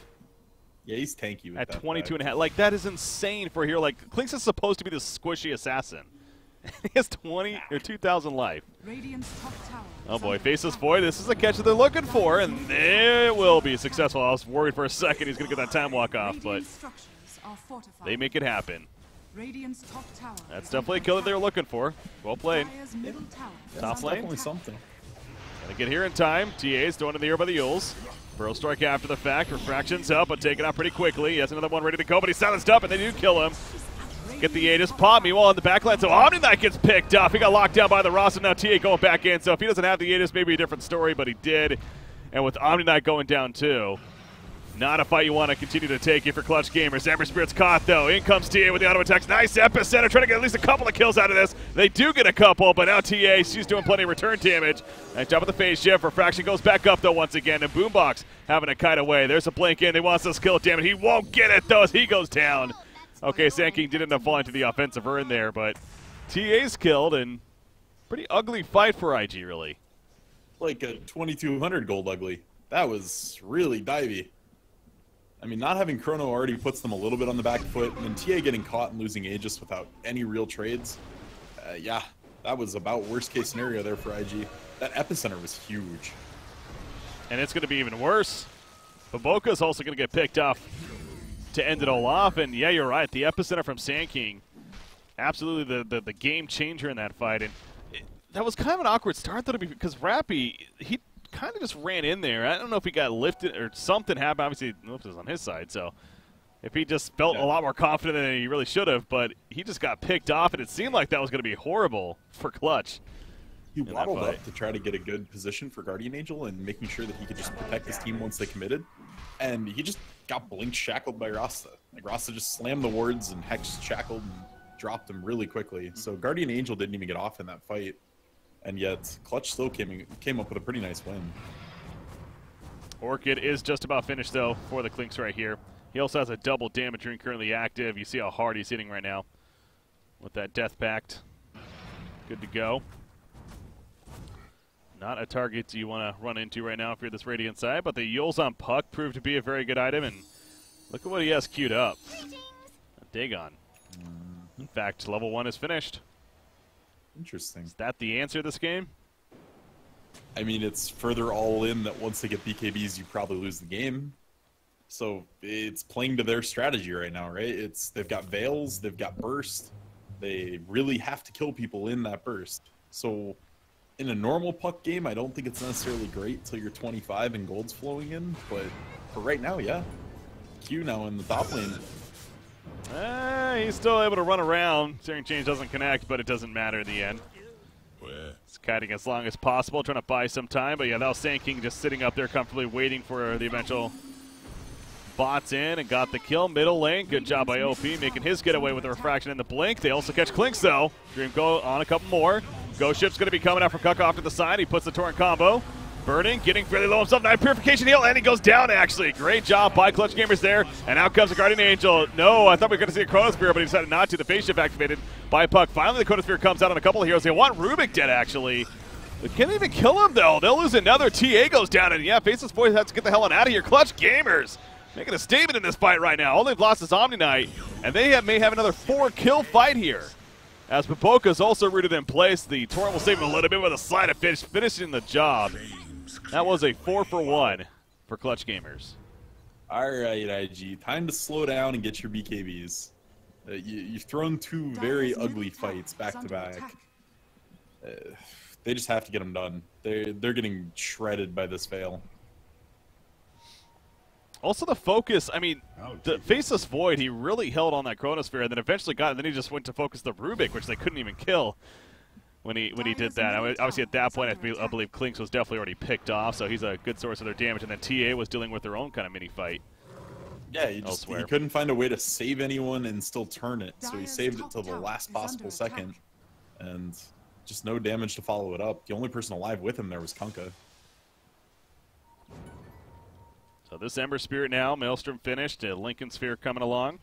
Yeah, he's tanky with at that 22 and a half. Like, that is insane for here. Like, Clinks is supposed to be this squishy assassin. He has 20 or 2,000 life. Oh boy, Faceless Void. This is the catch that they're looking for, and it will be successful. I was worried for a second he's going to get that time walk off, but they make it happen. That's definitely a kill that they were looking for. Well played. Top lane. Definitely something. Gotta get here in time. TA's thrown in the air by the Yules. Pearl Strike after the fact. Refraction's up, but taken out pretty quickly. He has another one ready to go, but he's silenced up, and they do kill him. Get the Aegis pop. Meanwhile, in the backline, so Omni Knight gets picked up. He got locked down by the Ross, and now TA going back in. So if he doesn't have the Aegis, maybe a different story, but he did. And with Omni Knight going down too, not a fight you want to continue to take if you're Clutch Gamers. Amber Spirit's caught, though. In comes TA with the auto attacks. Nice epicenter, trying to get at least a couple of kills out of this. They do get a couple, but now TA, she's doing plenty of return damage. Nice job with the phase shift. Refraction goes back up, though, once again. And Boombox having a kite away. There's a blink in. He wants this kill, damn it. He won't get it, though, as he goes down. Okay, Sand King did end up falling to the offensive urn there, but TA's killed, and pretty ugly fight for IG, really. Like a 2,200 gold ugly. That was really divey. I mean, not having Chrono already puts them a little bit on the back foot, and then TA getting caught and losing Aegis without any real trades. Yeah, that was about worst-case scenario there for IG. That epicenter was huge. And it's going to be even worse. Baboka's also going to get picked off to end it all off, and yeah, you're right. The epicenter from Sand King, absolutely the game changer in that fight, and that was kind of an awkward start though, because Rappy, he kind of just ran in there. I don't know if he got lifted or something happened. Obviously, it was on his side, so if he just felt a lot more confident than he really should have, but he just got picked off, and it seemed like that was going to be horrible for Clutch. He waddled up to try to get a good position for Guardian Angel and making sure that he could just protect his team once they committed. And he just got blink shackled by Rasta. Like, Rasta just slammed the wards and Hex shackled and dropped him really quickly. So Guardian Angel didn't even get off in that fight. And yet, Clutch still came up with a pretty nice win. Orchid is just about finished, though, for the Clinks right here. He also has a double damage ring currently active. You see how hard he's hitting right now with that Death Pact. Good to go. Not a target you want to run into right now if you're this Radiant side, but the Yules on Puck proved to be a very good item, and look at what he has queued up. A Dagon. In fact, level 1 is finished. Interesting. Is that the answer to this game? I mean, it's further all in that once they get BKBs, you probably lose the game. So it's playing to their strategy right now, right? They've got Veils, they've got Burst. They really have to kill people in that Burst. So in a normal Puck game, I don't think it's necessarily great till you're 25 and gold's flowing in, but for right now, yeah. Q now in the top lane. He's still able to run around. Searing Change doesn't connect, but it doesn't matter in the end. He's kiting as long as possible, trying to buy some time, but yeah, that was Sand King just sitting up there comfortably waiting for the eventual bots in and got the kill. Middle lane, good job by OP, making his getaway with the refraction and the blink. They also catch Clinks, though. Dream go on a couple more. Ghost Ship's going to be coming out from Cuck off to the side. He puts the Torrent combo. Burning, getting fairly low himself. Knife Purification heal, and he goes down, actually. Great job by Clutch Gamers there. And out comes the Guardian Angel. No, I thought we were going to see a Chronosphere, but he decided not to. The phase shift activated by Puck. Finally, the Chronosphere comes out on a couple of heroes. They want Rubik dead, actually. They can't even kill him, though. They'll lose another. TA goes down, and yeah, Faceless Boys have to get the hell on out of here. Clutch Gamers making a statement in this fight right now. All they've lost is Omni Knight, and they may have another 4-kill fight here. As Baboka's also rooted in place, the Torrent will save him a little bit with a slide of finish, finishing the job. That was a 4-for-1 for Clutch Gamers. All right, IG, time to slow down and get your BKBs. You've thrown two very ugly fights back to back. They just have to get them done. They're getting shredded by this fail. Also the focus, I mean, the Faceless Void, he really held on that Chronosphere, and then eventually got it, and then he just went to focus the Rubik, which they couldn't even kill when he did that. I mean, obviously at that point, I believe Klinks was definitely already picked off, so he's a good source of their damage, and then TA was dealing with their own kind of mini fight. Yeah, he couldn't find a way to save anyone and still turn it, so he saved it till the last possible second, and just no damage to follow it up. The only person alive with him there was Kunkka. So this Ember Spirit now, Maelstrom finished, Lincoln Sphere coming along.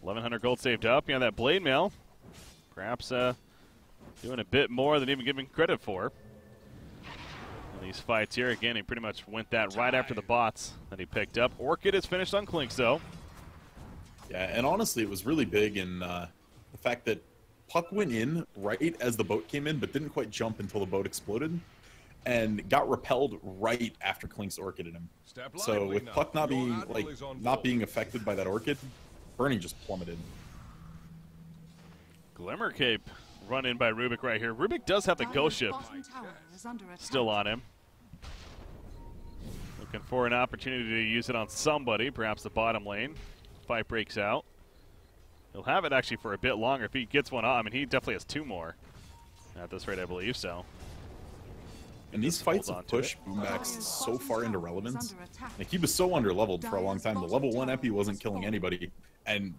1,100 gold saved up. Yeah, that Blade Mail, perhaps doing a bit more than even giving credit for. In these fights here, again, he pretty much went that right after the bots that he picked up. Orchid is finished on Klinks, though. Yeah, and honestly, it was really big in the fact that Puck went in right as the boat came in, but didn't quite jump until the boat exploded, and got repelled right after Klinks orchided him. So with Puck not being affected by that orchid, Bernie just plummeted. Glimmer Cape run in by Rubik right here. Rubik does have the Ghost Ship still on him. Looking for an opportunity to use it on somebody, perhaps the bottom lane. Fight breaks out. He'll have it actually for a bit longer if he gets one off. I mean, he definitely has 2 more at this rate, I believe so. And these fights have pushed Boombax so far into relevance. Like, he was so underleveled for a long time. The level 1 Epi wasn't killing anybody. And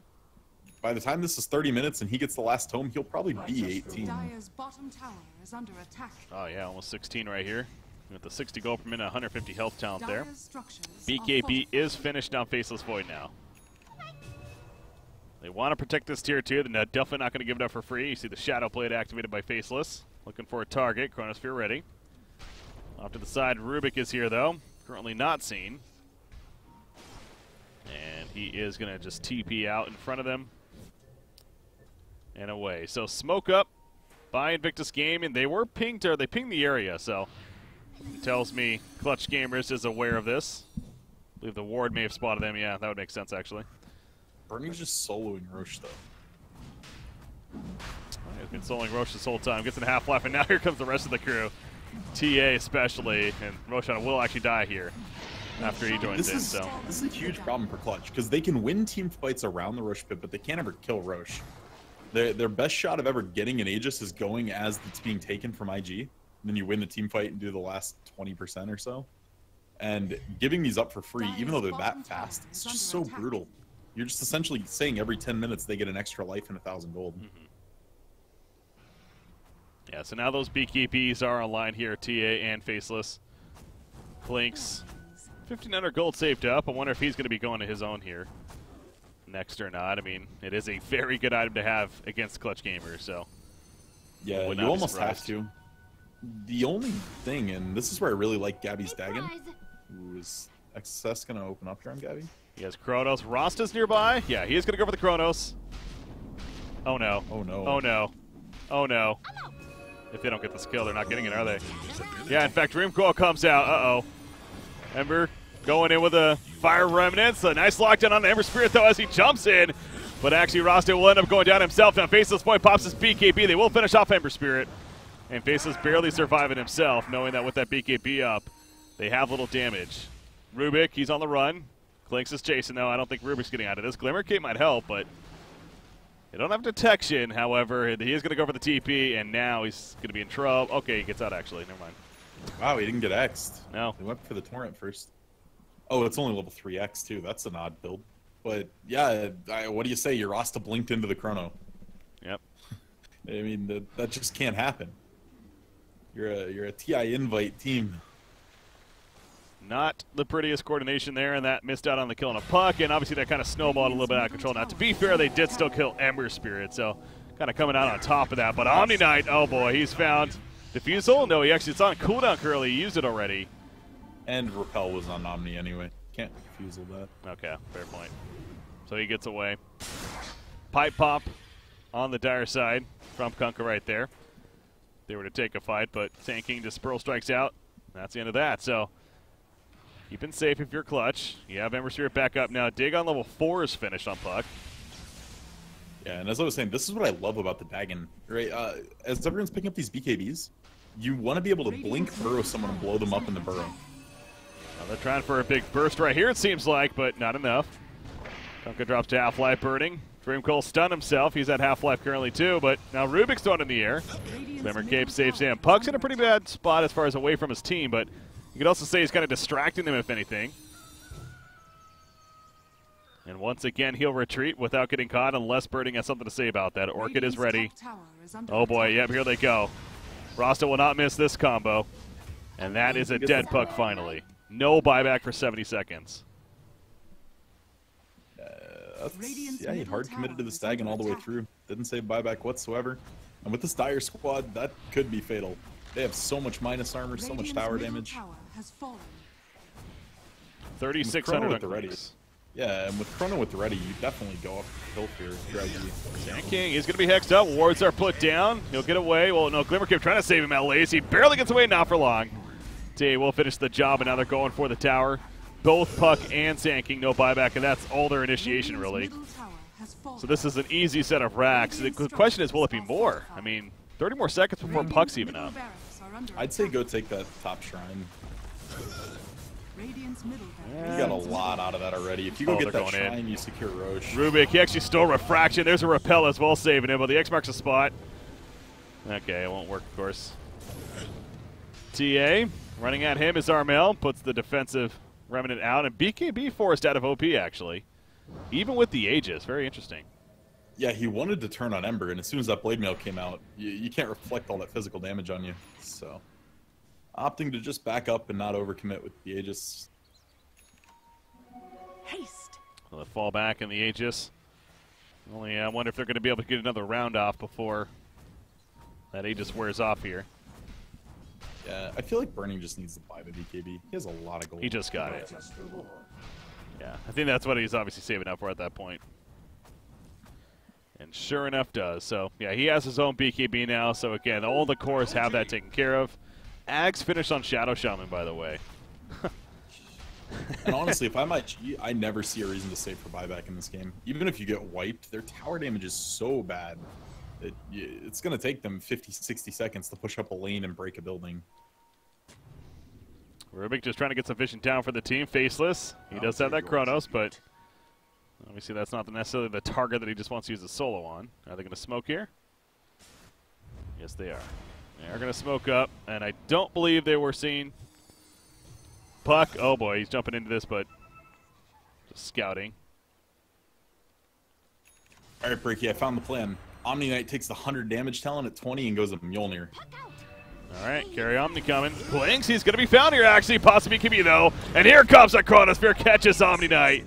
by the time this is 30 minutes and he gets the last tome, he'll probably be 18. Oh yeah, almost 16 right here. With the 60 gold per minute, 150 health talent there. BKB is finished down Faceless Void now. They want to protect this tier 2. They're definitely not going to give it up for free. You see the Shadow Blade activated by Faceless. Looking for a target. Chronosphere ready. Off to the side, Rubik is here, though. Currently not seen. And he is going to just TP out in front of them. And away. So smoke up by Invictus Gaming. They were pinged, or they pinged the area, so it tells me Clutch Gamers is aware of this. I believe the ward may have spotted them. Yeah, that would make sense, actually. Bernie's just soloing Roche, though. He's been soloing Roche this whole time. Gets in half-life, and now here comes the rest of the crew. TA especially, and Roshan will actually die here after he joins in. So this is a huge problem for Clutch, because they can win team fights around the Roche pit, but they can't ever kill Roche. Their best shot of ever getting an Aegis is going as it's being taken from IG. And then you win the team fight and do the last 20% or so. And giving these up for free, even though they're that fast, it's just so brutal. You're just essentially saying every 10 minutes they get an extra life and 1,000 gold. Mm-hmm. Yeah, so now those BKBs are online here, TA and Faceless. Klinks, 1,500 gold saved up. I wonder if he's going to be going to his own here next or not. I mean, it is a very good item to have against Clutch Gamers, so. Yeah, you almost have to. The only thing, and this is where I really like Gabby's Dagon. Ooh, is XSS going to open up here on Gabby? He has Kronos. Rasta's nearby. Yeah, he is going to go for the Kronos. Oh, no. Oh, no. Oh, no. Oh, no. If they don't get this kill, they're not getting it, are they? Yeah, in fact, Dream Coil comes out. Uh-oh. Ember going in with a Fire Remnants. A nice lockdown on the Ember Spirit, though, as he jumps in. But actually, Rasta will end up going down himself. Now, Faceless Boy pops his BKB. They will finish off Ember Spirit. And Faceless barely surviving himself, knowing that with that BKB up, they have little damage. Rubik, he's on the run. Klinks is chasing, though. I don't think Rubik's getting out of this. Glimmer Cape might help, but they don't have detection. However, he is going to go for the TP, and now he's going to be in trouble. Okay, he gets out, actually. Never mind. Wow, he didn't get X'd. No. They went for the Torrent first. Oh, it's only level 3X, too. That's an odd build. But, yeah, what do you say? Your Rasta blinked into the Chrono. Yep. I mean, that just can't happen. You're a TI invite team. Not the prettiest coordination there, and that missed out on the kill on a Puck, and obviously that kind of snowballed a little bit out of control. Now, to be fair, they did still kill Ember Spirit, so kind of coming out on top of that. But Omni Knight, oh boy, he's found Diffusal? No, it's on cooldown currently. He used it already. And Repel was on Omni anyway. Can't refusal that. Okay, fair point. So he gets away. Pipe pop on the dire side from Kunkka right there. They were to take a fight, but Sand King just Pearl strikes out. That's the end of that. So keeping safe if you're Clutch. You have Ember Spirit back up now. Dig on level 4 is finished on Puck. Yeah, and as I was saying, this is what I love about the Dagon. Right? As everyone's picking up these BKBs, you want to be able to blink burrow someone and blow them up in the burrow. Now they're trying for a big burst right here, it seems like, but not enough. Kunkka drops to half-life burning. Dream Coil stunned himself. He's at half-life currently too, but now Rubik's thrown in the air. Glimmer Cape saves him. Puck's in a pretty bad spot as far as away from his team, but you could also say he's kind of distracting them, if anything. And once again, he'll retreat without getting caught unless Birding has something to say about that. Orchid is ready. Oh boy, yep, here they go. Rasta will not miss this combo. And that is a dead Puck finally. No buyback for 70 seconds. Yeah, he hard committed to the Dagon all the way through. Didn't say buyback whatsoever. And with this Dire squad, that could be fatal. They have so much minus armor, so much tower damage. 3,600 on the ready. Yeah, and with Chrono with the ready, you definitely go up hill here. Sand King is going to be hexed up. Wards are put down. He'll get away. Well, no, Glimmer Cape trying to save him out lazy. Barely gets away, not for long. Day will finish the job, and now they're going for the tower. Both Puck and Sand King, no buyback, and that's all their initiation, really. So this is an easy set of racks. The question is, will it be more? I mean, 30 more seconds before Puck's even up. I'd say go take that top shrine. You got a lot out of that already. If you go get that shrine, you secure Roche. Rubik, he actually stole Refraction. There's a Repel as well, saving him, but the X marks a spot. Okay, it won't work, of course. TA running at him is Armel, puts the defensive Remnant out, and BKB forced out of OP, actually. Even with the Aegis. Very interesting. Yeah, he wanted to turn on Ember, and as soon as that Blade Mail came out, you can't reflect all that physical damage on you. So, opting to just back up and not overcommit with the Aegis. Haste. Well, they fall back in the Aegis. Only I wonder if they're going to be able to get another round off before that Aegis wears off here. Yeah, I feel like Burning just needs to buy the BKB. He has a lot of gold. He just got it. Yeah, I think that's what he's obviously saving up for at that point. And sure enough does. So, yeah, he has his own BKB now. So, again, all the cores have that taken care of. Ags finished on Shadow Shaman, by the way. And honestly, if I'm IG, I never see a reason to save for buyback in this game. Even if you get wiped, their tower damage is so bad. It's going to take them 50, 60 seconds to push up a lane and break a building. Rubik just trying to get some vision down for the team. Faceless. He does have that Chronos, but obviously that's not necessarily the target that he just wants to use a solo on. Are they going to smoke here? Yes, they are. They are going to smoke up, and I don't believe they were seen. Puck. Oh, boy. He's jumping into this, but just scouting. All right, Breaky, I found the plan. Omni Knight takes the 100 damage talent at 20 and goes to Mjolnir. All right, carry Omni coming. Blinks, he's going to be found here, actually. Possibly could be, though. And here comes a Chronosphere, catches Omni Knight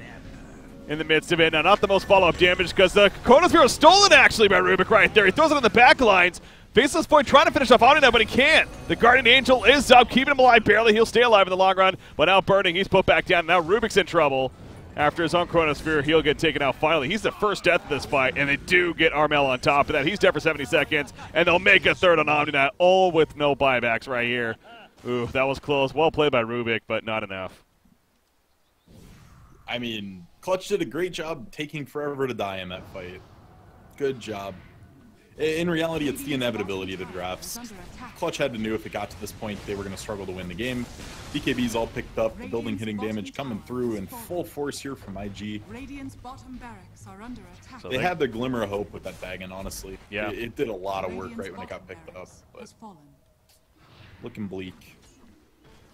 in the midst of it. Now, not the most follow-up damage because the Chronosphere was stolen, actually, by Rubik right there. He throws it on the back lines. Faceless Boy trying to finish off Omni Knight, but he can't. The Guardian Angel is up, keeping him alive barely. He'll stay alive in the long run, but now Burning, he's put back down. Now Rubik's in trouble. After his own Chronosphere, he'll get taken out finally. He's the first death of this fight, and they do get Armel on top of that. He's dead for 70 seconds, and they'll make a third on Omni-Knight, all with no buybacks right here. Ooh, that was close. Well played by Rubik, but not enough. I mean, Clutch did a great job taking forever to die in that fight. Good job. In reality, it's the inevitability of the drafts. Clutch had to know if it got to this point, they were going to struggle to win the game. BKB's all picked up, the building hitting damage coming through in full force here from IG. So they had the glimmer of hope with that Dagon, honestly. Yeah. It did a lot of work right when it got picked up, but looking bleak.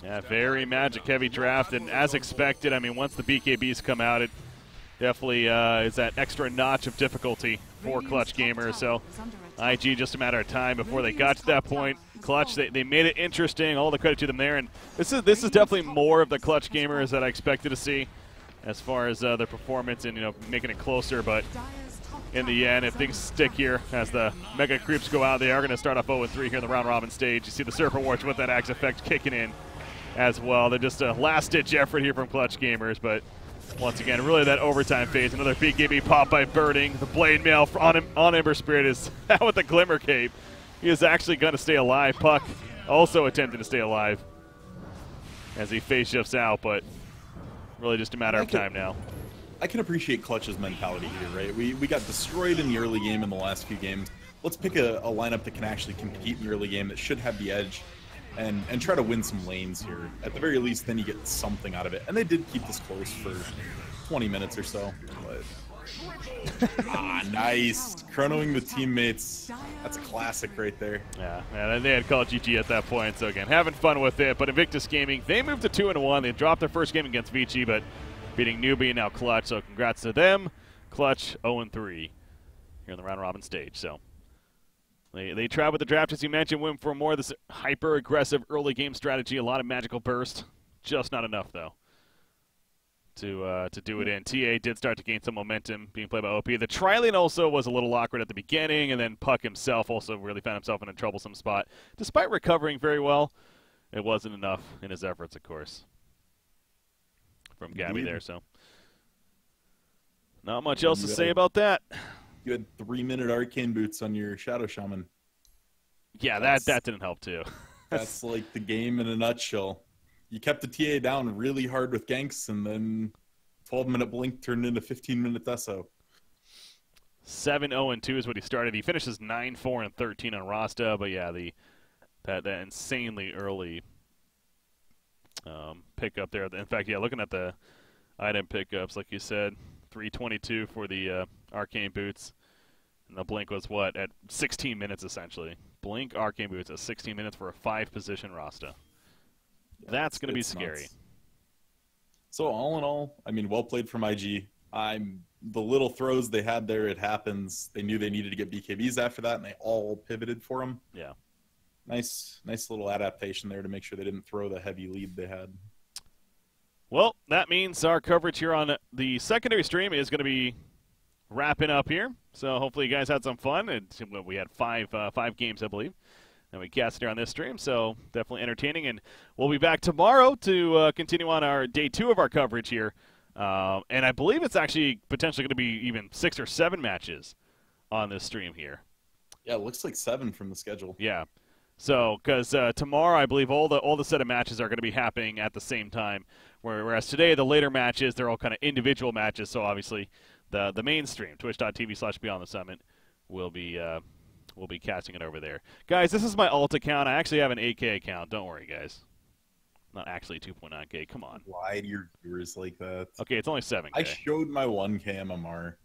Yeah, very magic-heavy draft, and as expected, I mean, once the BKBs come out, it definitely is that extra notch of difficulty for Clutch gamers. So IG just a matter of time before they got to that point. Clutch, they made it interesting. All the credit to them there. And this is definitely more of the Clutch gamers that I expected to see as far as their performance and making it closer. But in the end. If things stick here as the Mega Creeps go out, they are going to start off 0-3 here in the round robin stage. You see the Serpent Warch with that Axe effect kicking in as well. They're just a last-ditch effort here from Clutch Gamers, but once again, really that overtime phase. Another BKB pop by Birding. The Blade Mail on Ember Spirit is out with the Glimmer Cape. He is actually going to stay alive. Puck also attempting to stay alive as he face shifts out, but really just a matter of time now. I can appreciate Clutch's mentality here, right? We got destroyed in the early game in the last few games. Let's pick a lineup that can actually compete in the early game, that should have the edge, and try to win some lanes here. At the very least, then you get something out of it. And they did keep this close for 20 minutes or so. But nice. Chronoing the teammates. That's a classic right there. Yeah, and they had called GG at that point. So again, having fun with it. But Invictus Gaming, they moved to 2-1. They dropped their first game against Vici, but beating Newbie and now Clutch. So congrats to them. Clutch 0-3 here in the round robin stage. So they tried with the draft, as you mentioned, went for more of this hyper aggressive early game strategy. A lot of magical burst, just not enough though to do it in. TA did start to gain some momentum, being played by OP. The Trillian also was a little awkward at the beginning, and then Puck himself also really found himself in a troublesome spot. Despite recovering very well, it wasn't enough in his efforts, of course, from Gabby there. So not much else to say about that. You had 3-minute arcane boots on your Shadow Shaman. Yeah, that didn't help too. That's like the game in a nutshell. You kept the TA down really hard with ganks, and then 12-minute blink turned into 15-minute Deso. 7-0-2 is what he started. He finishes 9-4-13 on Rasta, but yeah, that insanely early pickup there. In fact, yeah, looking at the item pickups, like you said, 322 for the arcane boots, and the blink was what, at 16 minutes essentially. Blink arcane boots at 16 minutes for a 5-position Rasta. Yeah, that's going to be nuts. scary. So all in all, I mean, well played from IG. The little throws they had there, it happens. They knew they needed to get BKBs after that, and they all pivoted for them. Yeah. Nice little adaptation there to make sure they didn't throw the heavy lead they had. Well, that means our coverage here on the secondary stream is going to be wrapping up here. So hopefully you guys had some fun. We had five games, I believe, and we cast here on this stream, so definitely entertaining. And we'll be back tomorrow to continue on our day 2 of our coverage here. And I believe it's actually potentially going to be even 6 or 7 matches on this stream here. Yeah, it looks like 7 from the schedule. Yeah. So, because tomorrow I believe all the set of matches are going to be happening at the same time, whereas today the later matches, they're all kind of individual matches. So obviously the main stream, twitch.tv/BeyondTheSummit, will be casting it over there. Guys, this is my alt account. I actually have an 8K account. Don't worry, guys. Not actually 2.9K. Come on. Why do your viewers like that? Okay, it's only 7K. I showed my 1K MMR.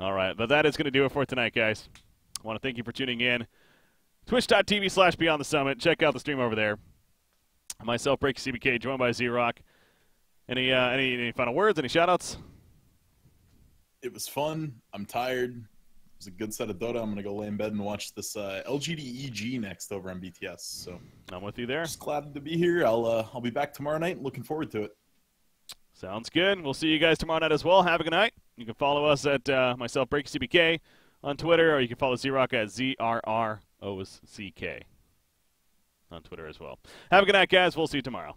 All right, but that is going to do it for tonight, guys. I want to thank you for tuning in. Twitch.tv/BeyondTheSummit. Check out the stream over there. Myself, Breaky CBK, joined by Z-Rock. Any final words? Any shout-outs? It was fun. I'm tired. It was a good set of Dota. I'm going to go lay in bed and watch this LGDEG next over on BTS. So I'm with you there. Just glad to be here. I'll be back tomorrow night. Looking forward to it. Sounds good. We'll see you guys tomorrow night as well. Have a good night. You can follow us at myself, Breaky CBK, on Twitter, or you can follow Z-Rock at ZRROCK on Twitter as well. Have a good night, guys. We'll see you tomorrow.